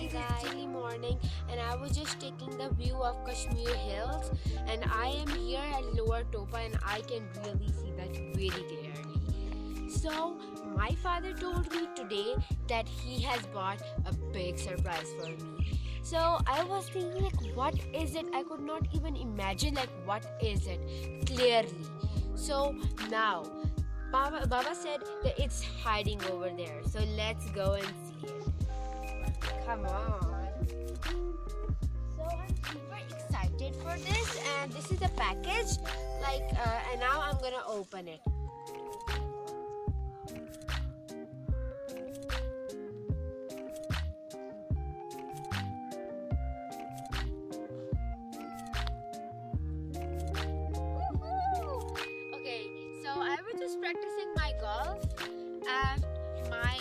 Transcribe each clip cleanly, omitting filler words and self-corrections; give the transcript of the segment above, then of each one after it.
guys, it's chilly morning and I was just taking the view of Kashmir hills, and I am here at Lower Topa and I can really see that very clearly. So my father told me today that he has bought a big surprise for me. So I was thinking like, what is it? I could not even imagine like what is it clearly. So now Baba said that it's hiding over there. So let's go and see it. Come on. So I'm super excited for this, and this is the package. And now I'm gonna open it. Okay, so I was just practicing my golf at my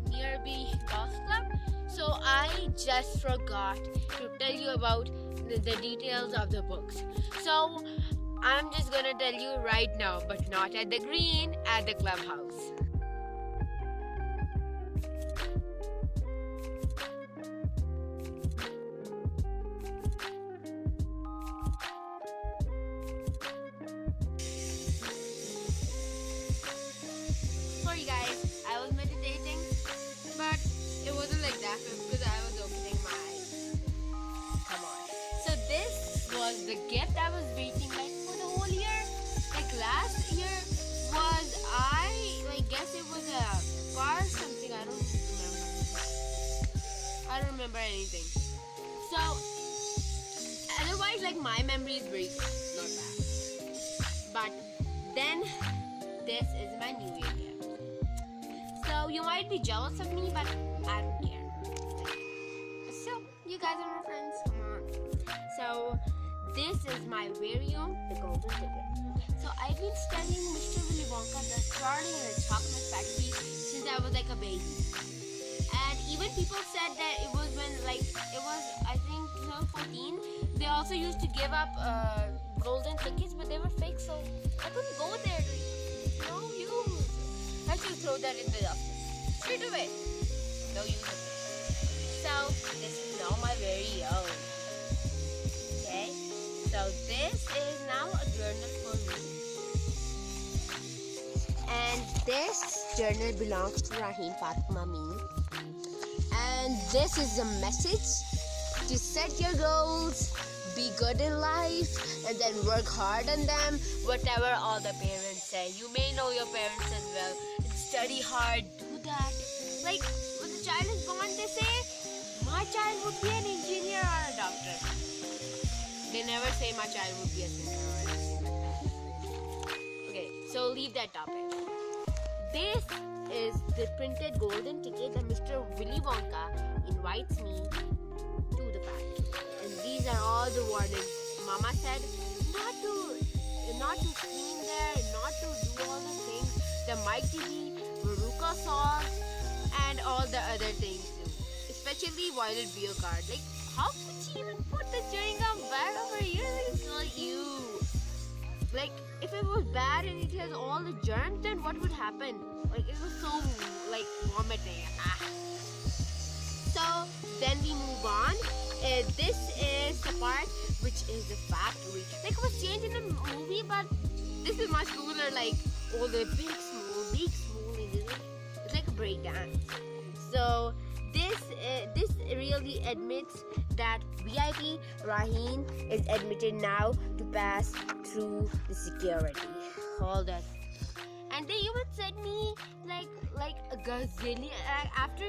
nearby golf club. So I just forgot to tell you about the details of the books. So I'm just gonna tell you right now, but not at the green, at the clubhouse. Sorry guys, I was meditating, but it wasn't like that because I was opening my eyes. Come on. So this was the gift I was waiting like for the whole year. Like last year was I guess it was a car or something. I don't remember anything. So otherwise like my memory is very good, not bad. But then this is my New Year gift. So you might be jealous of me, but I don't care. So you guys are my friends. Come on. So this is my very own the golden ticket. So I've been studying Mr. Willy Wonka, the Charlie and the Chocolate Factory since I was like a baby. And even people said that it was when it was I think 2014. They also used to give up golden tickets, but they were fake, so I couldn't go there. No use. I should throw that in the dustbin straight away. No use of it. So this is now my very own. Okay. So this is now a journal for me. And this journal belongs to Raheen Fatma me. And this is a message to set your goals, be good in life, and then work hard on them. Whatever all the parents say. You may know your parents as well. Study hard, do that. Like when the child is born, they say, my child would be an engineer or a doctor. They never say my child would be a singer or anything like that. Okay, so leave that topic. This is the printed golden ticket that Mr. Willy Wonka invites me to the factory. And these are all the warnings. Mama said not to scream there, not to do all the things. The mic TV, Veruca sauce, and all the other things too. Especially Violet Beer card. Like, how could she even put the chewing gum back over here? It's like you. Like, if it was bad and it has all the germs, then what would happen? Like, it was so like vomiting. So then we move on. This is the part which is the factory. Like it was changed in the movie, but this is much cooler. Like all the big small. It's like a breakdance. So this really admits that VIP Raheen is admitted now to pass through the security. Hold on. And they even sent me like a gazillion after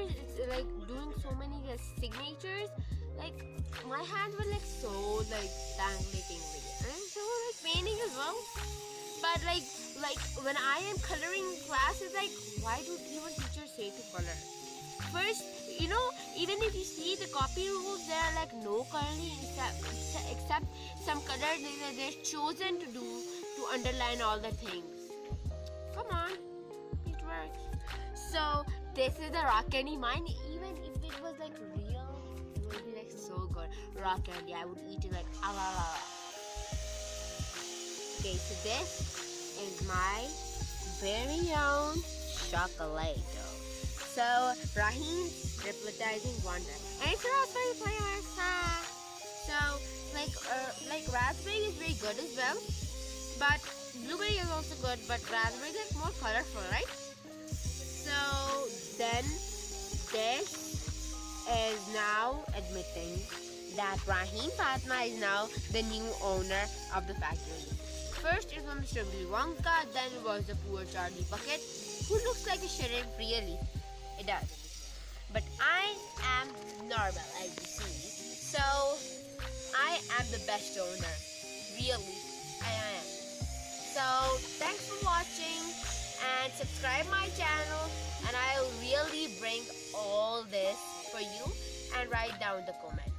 doing so many signatures. Like my hands were like so tingly, and so painting as well. But like when I am coloring class, it's like, why do even teachers say to color? First, even if you see the copy rules, there are like no coloring except some color they're chosen to underline all the things. Come on, it works. So this is the rock candy. Mine, even if it was like real, it would be like so good. Rock candy, I would eat it like la. Okay, so this is my very own chocolate. So Rahim's hypnotizing wonder. And it's a raspberry flavor. So like raspberry is very good as well, but blueberry is also good. But raspberry is more colorful, right? So then this is now admitting that Rahim Fatma is now the new owner of the factory. First it was Mr. Willy Wonka, then it was the poor Charlie Bucket, who looks like a shrimp really. It does. But I am normal, as you see. So I am the best owner. Really, I am. So thanks for watching and subscribe my channel, and I'll really bring all this for you and write down the comment.